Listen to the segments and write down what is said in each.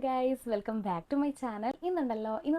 Guys, welcome back to my channel. ഇന്ന്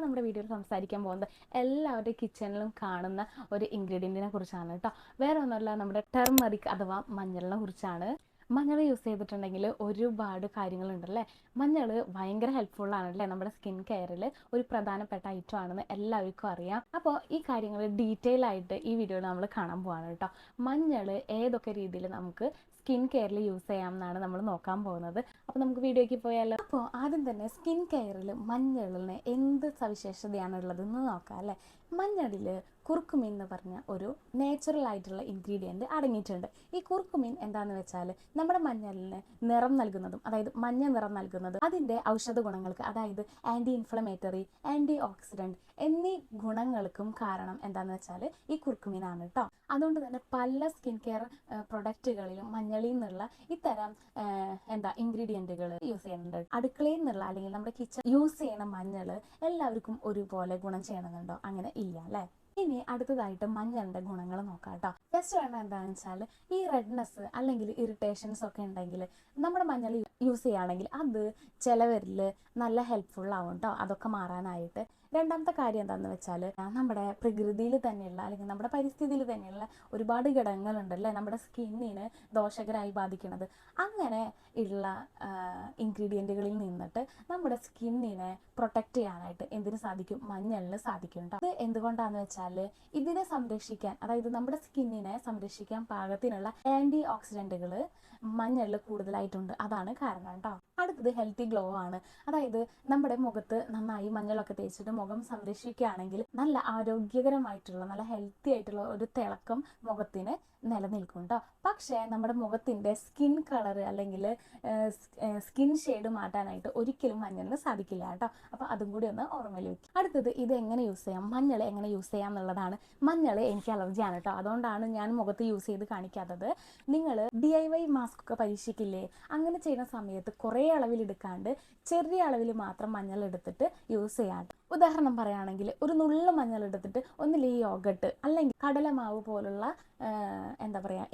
നമ്മുടെ വീഡിയോയിൽ സംസാരിക്കാൻ പോകുന്നത് എല്ലാവരുടെ കിച്ചണിലും കാണുന്ന ഒരു ഇൻഗ്രീഡിയൻറ്റിനെ കുറിച്ചാണ് കേട്ടോ. വേറെ ഒന്നുമല്ല, നമ്മുടെ ടെർമറിക് അഥവാ മഞ്ഞളിനെ കുറിച്ചാണ്. മഞ്ഞൾ യൂസ് ചെയ്തിട്ടുണ്ടെങ്കിൽ ഒരുപാട് കാര്യങ്ങളുണ്ടല്ലേ. മഞ്ഞൾ ഭയങ്കര ഹെൽപ്ഫുള്ളാണ് അല്ലേ, നമ്മുടെ സ്കിൻ കെയറിൽ ഒരു പ്രധാനപ്പെട്ട ഐറ്റം ആണെന്ന് എല്ലാവർക്കും അറിയാം. അപ്പോൾ ഈ കാര്യങ്ങൾ ഡീറ്റെയിൽ ആയിട്ട് ഈ വീഡിയോയിൽ നമ്മൾ കാണാൻ പോവാണ് കേട്ടോ. മഞ്ഞൾ ഏതൊക്കെ രീതിയിൽ നമുക്ക് സ്കിൻ കെയറിൽ യൂസ് ചെയ്യാം എന്നാണ് നമ്മൾ നോക്കാൻ പോകുന്നത്. അപ്പോൾ നമുക്ക് വീഡിയോയ്ക്ക് പോയാലോ. അപ്പോൾ ആദ്യം തന്നെ സ്കിൻ കെയറിൽ മഞ്ഞളിന് എന്ത് സവിശേഷതയാണുള്ളതെന്ന് നോക്കാം അല്ലേ. മഞ്ഞളിൽ കുർക്കുമിൻ എന്ന് പറഞ്ഞ ഒരു നാച്ചുറൽ ആയിട്ടുള്ള ഇൻഗ്രീഡിയൻറ്റ് അടങ്ങിയിട്ടുണ്ട്. ഈ കുർക്കുമിൻ എന്താണെന്ന് വെച്ചാൽ നമ്മുടെ മഞ്ഞളിന് നിറം നൽകുന്നതും, അതായത് മഞ്ഞ നിറം നൽകുന്നതും അതിൻ്റെ ഔഷധ ഗുണങ്ങൾക്ക്, അതായത് ആൻറ്റി ഇൻഫ്ലമേറ്ററി, ആൻറ്റി ഓക്സിഡൻറ്റ് എന്നീ ഗുണങ്ങൾക്കും കാരണം എന്താണെന്ന് വെച്ചാൽ ഈ കുർക്കുമിനാണ് കേട്ടോ. അതുകൊണ്ട് തന്നെ പല സ്കിൻ കെയർ പ്രൊഡക്റ്റുകളിലും മഞ്ഞളിൽ നിന്നുള്ള ഇത്തരം ഇൻഗ്രീഡിയൻറ്റുകൾ യൂസ് ചെയ്യുന്നുണ്ട്. അടുക്കളയിൽ നിന്നുള്ള അല്ലെങ്കിൽ നമ്മുടെ കിച്ചൺ യൂസ് ചെയ്യണ മഞ്ഞൾ എല്ലാവർക്കും ഒരുപോലെ ഗുണം ചെയ്യണമെന്നുണ്ടോ? അങ്ങനെ ഇല്ല അല്ലേ. ഇനി അടുത്തതായിട്ട് മഞ്ഞളിൻ്റെ ഗുണങ്ങൾ നോക്കാം കേട്ടോ. ഫസ്റ്റ് വേണ്ട എന്താണെന്ന് വെച്ചാൽ ഈ റെഡ്നെസ് അല്ലെങ്കിൽ ഇറിറ്റേഷൻസ് ഒക്കെ ഉണ്ടെങ്കിൽ നമ്മുടെ മഞ്ഞൾ യൂസ് ചെയ്യുകയാണെങ്കിൽ അത് ചിലവരിൽ നല്ല ഹെൽപ്ഫുൾ ആവും കേട്ടോ, അതൊക്കെ മാറാനായിട്ട്. രണ്ടാമത്തെ കാര്യം എന്താണെന്ന് വെച്ചാൽ നമ്മുടെ പ്രകൃതിയിൽ തന്നെയുള്ള അല്ലെങ്കിൽ നമ്മുടെ പരിസ്ഥിതിയിൽ തന്നെയുള്ള ഒരുപാട് ഘടകങ്ങളുണ്ടല്ലേ നമ്മുടെ സ്കിന്നിന് ദോഷകരമായി ബാധിക്കുന്നത്. അങ്ങനെ ഉള്ള ഇൻഗ്രീഡിയൻറ്റുകളിൽ നിന്നിട്ട് നമ്മുടെ സ്കിന്നിനെ പ്രൊട്ടക്റ്റ് ചെയ്യാനായിട്ട് എന്തിനു സാധിക്കും? മഞ്ഞളിന് സാധിക്കും കേട്ടോ. അത് എന്തുകൊണ്ടാണെന്ന് വെച്ചാൽ ഇതിനെ സംരക്ഷിക്കാൻ, അതായത് നമ്മുടെ സ്കിന്നിനെ സംരക്ഷിക്കാൻ പാകത്തിനുള്ള ആൻറ്റി ഓക്സിഡൻറ്റുകൾ മഞ്ഞളിൽ കൂടുതലായിട്ടുണ്ട്. അതാണ് കാരണം കേട്ടോ. അടുത്തത് ഹെൽത്തി ഗ്ലോ ആണ്. അതായത് നമ്മുടെ മുഖത്ത് നന്നായി മഞ്ഞളൊക്കെ തേച്ചിട്ട് മുഖം സംരക്ഷിക്കുകയാണെങ്കിൽ നല്ല ആരോഗ്യകരമായിട്ടുള്ള നല്ല ഹെൽത്തി ആയിട്ടുള്ള ഒരു തിളക്കം മുഖത്തിന് നിലനിൽക്കും കേട്ടോ. പക്ഷേ നമ്മുടെ മുഖത്തിൻ്റെ സ്കിൻ കളർ അല്ലെങ്കിൽ സ്കിൻ ഷെയ്ഡ് മാറ്റാനായിട്ട് ഒരിക്കലും മഞ്ഞളിന് സാധിക്കില്ല കേട്ടോ. അപ്പോൾ അതും കൂടി ഒന്ന് ഓർമ്മയിൽ വയ്ക്കും. അടുത്തത് ഇത് എങ്ങനെ യൂസ് ചെയ്യാം, മഞ്ഞൾ എങ്ങനെ യൂസ് ചെയ്യാം എന്നുള്ളതാണ്. മഞ്ഞൾ എനിക്ക് അലർജിയാണ് കേട്ടോ, അതുകൊണ്ടാണ് ഞാൻ മുഖത്ത് യൂസ് ചെയ്ത് കാണിക്കാത്തത്. നിങ്ങൾ DIY മാസ്ക് ഒക്കെ പരീക്ഷിക്കില്ലേ, അങ്ങനെ ചെയ്യുന്ന സമയത്ത് കുറേ അളവിലെടുക്കാണ്ട് ചെറിയ അളവിൽ മാത്രം മഞ്ഞൾ എടുത്തിട്ട് യൂസ് ചെയ്യാം. ഉദാഹരണം പറയുകയാണെങ്കിൽ ഒരു നുള്ള മഞ്ഞൾ എടുത്തിട്ട് ഒന്നിൽ ഈ യോഗട്ട് അല്ലെങ്കിൽ കടലമാവ് പോലുള്ള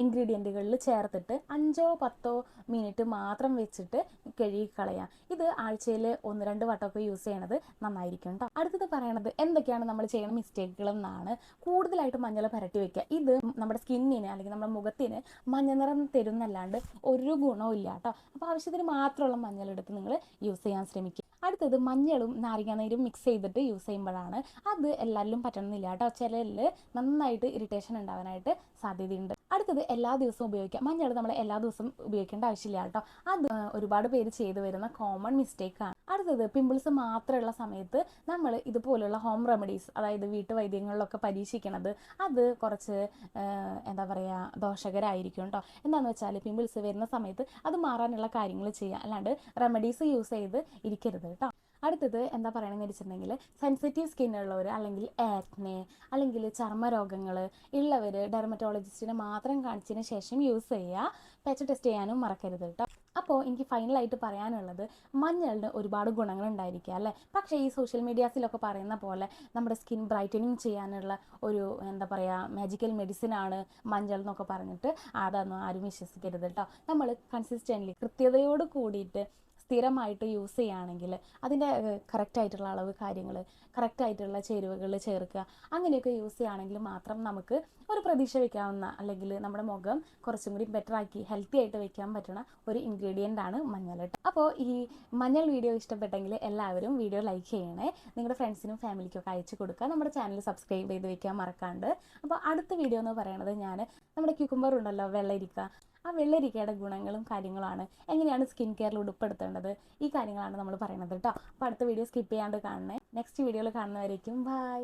ഇൻഗ്രീഡിയൻറ്റുകളിൽ ചേർത്തിട്ട് 5-10 മിനിറ്റ് മാത്രം വെച്ചിട്ട് കഴുകിക്കളയാം. ഇത് ആഴ്ചയിൽ 1-2 വട്ടമൊക്കെ യൂസ് ചെയ്യണത് നന്നായിരിക്കും കേട്ടോ. അടുത്തത് പറയണത് എന്തൊക്കെയാണ് നമ്മൾ ചെയ്യുന്ന മിസ്റ്റേക്കുകൾ എന്നാണ്. കൂടുതലായിട്ട് മഞ്ഞൾ പുരട്ടി വെക്കുക. ഇത് നമ്മുടെ സ്കിന്നിന് അല്ലെങ്കിൽ നമ്മുടെ മുഖത്തിന് മഞ്ഞ നിറം തരുന്നല്ലാണ്ട് ഒരു ഗുണവും ഇല്ല കേട്ടോ. അപ്പോൾ ആവശ്യത്തിന് മാത്രമുള്ള മഞ്ഞളെടുത്ത് നിങ്ങൾ യൂസ് ചെയ്യാൻ ശ്രമിക്കുക. അടുത്തത് മഞ്ഞളും നാരങ്ങാനീരും മിക്സ് ചെയ്തിട്ട് യൂസ് ചെയ്യുമ്പോഴാണ്. അത് എല്ലാവരിലും പറ്റണമെന്നില്ല കേട്ടോ. ചിലരിൽ നന്നായിട്ട് ഇറിറ്റേഷൻ ഉണ്ടാവാനായിട്ട് സാധ്യതയുണ്ട്. അടുത്തത് എല്ലാ ദിവസവും ഉപയോഗിക്കാം. മഞ്ഞൾ നമ്മൾ എല്ലാ ദിവസവും ഉപയോഗിക്കേണ്ട ആവശ്യമില്ല കേട്ടോ. അത് ഒരുപാട് പേര് ചെയ്തു വരുന്ന കോമൺ മിസ്റ്റേക്കാണ്. അടുത്തത് പിമ്പിൾസ് മാത്രമുള്ള സമയത്ത് നമ്മൾ ഇതുപോലുള്ള ഹോം റെമഡീസ്, അതായത് വീട്ടുവൈദ്യങ്ങളിലൊക്കെ പരീക്ഷിക്കണത് അത് കുറച്ച് ദോഷകരമായിരിക്കും കേട്ടോ. എന്താണെന്ന് വെച്ചാൽ പിമ്പിൾസ് വരുന്ന സമയത്ത് അത് മാറാനുള്ള കാര്യങ്ങൾ ചെയ്യുക, അല്ലാണ്ട് റെമഡീസ് യൂസ് ചെയ്ത് ഇരിക്കരുത് കേട്ടോ. അടുത്തത് പറയണമെന്ന് വെച്ചിട്ടുണ്ടെങ്കിൽ സെൻസിറ്റീവ് സ്കിൻ ഉള്ളവർ അല്ലെങ്കിൽ ആക്നെ അല്ലെങ്കിൽ ചർമ്മരോഗങ്ങൾ ഉള്ളവർ ഡെർമറ്റോളജിസ്റ്റിനെ മാത്രം കാണിച്ചതിന് ശേഷം യൂസ് ചെയ്യുക. പെച്ച് ടെസ്റ്റ് ചെയ്യാനും മറക്കരുത് കേട്ടോ. അപ്പോൾ എനിക്ക് ഫൈനലായിട്ട് പറയാനുള്ളത്, മഞ്ഞളിന് ഒരുപാട് ഗുണങ്ങളുണ്ടായിരിക്കുക അല്ലേ. പക്ഷേ ഈ സോഷ്യൽ മീഡിയാസിലൊക്കെ പറയുന്ന പോലെ നമ്മുടെ സ്കിൻ ബ്രൈറ്റനിങ് ചെയ്യാനുള്ള ഒരു മാജിക്കൽ മെഡിസിൻ ആണ് മഞ്ഞൾ എന്നൊക്കെ പറഞ്ഞിട്ട് അതൊന്നും ആരും വിശ്വസിക്കരുത് കേട്ടോ. നമ്മൾ കൺസിസ്റ്റൻ്റ്ലി കൃത്യതയോട് കൂടിയിട്ട് സ്ഥിരമായിട്ട് യൂസ് ചെയ്യുകയാണെങ്കിൽ അതിൻ്റെ കറക്റ്റായിട്ടുള്ള അളവ് കാര്യങ്ങൾ, കറക്റ്റായിട്ടുള്ള ചേരുവകൾ ചേർക്കുക, അങ്ങനെയൊക്കെ യൂസ് ചെയ്യുകയാണെങ്കിൽ മാത്രം നമുക്ക് ഒരു പ്രതീക്ഷ വയ്ക്കാവുന്ന, അല്ലെങ്കിൽ നമ്മുടെ മുഖം കുറച്ചും കൂടി ബെറ്റർ ആക്കി ഹെൽത്തി ആയിട്ട് വെക്കാൻ പറ്റുന്ന ഒരു ഇൻഗ്രീഡിയൻ്റ് ആണ് മഞ്ഞൾ കേട്ടോ. അപ്പോൾ ഈ മഞ്ഞൾ വീഡിയോ ഇഷ്ടപ്പെട്ടെങ്കിൽ എല്ലാവരും വീഡിയോ ലൈക്ക് ചെയ്യണേ, നിങ്ങളുടെ ഫ്രണ്ട്സിനും ഫാമിലിക്കൊക്കെ അയച്ചു കൊടുക്കുക. നമ്മുടെ ചാനൽ സബ്സ്ക്രൈബ് ചെയ്ത് വെക്കാൻ മറക്കാണ്ട്. അപ്പോൾ അടുത്ത വീഡിയോ എന്ന് പറയുന്നത് നമ്മുടെ ക്യൂക്കുംബർ ഉണ്ടല്ലോ, വെള്ളരിക്ക, ആ വെള്ളരിക്കയുടെ ഗുണങ്ങളും കാര്യങ്ങളാണ്, എങ്ങനെയാണ് സ്കിൻ കെയറിൽ ഉൾപ്പെടുത്തേണ്ടത്, ഈ കാര്യങ്ങളാണ് നമ്മൾ പറയുന്നത് കേട്ടോ. അപ്പോൾ അടുത്ത വീഡിയോ സ്കിപ്പ് ചെയ്യാണ്ട് കാണണേ. നെക്സ്റ്റ് വീഡിയോയിൽ കാണുന്നവരേക്കും ബൈ.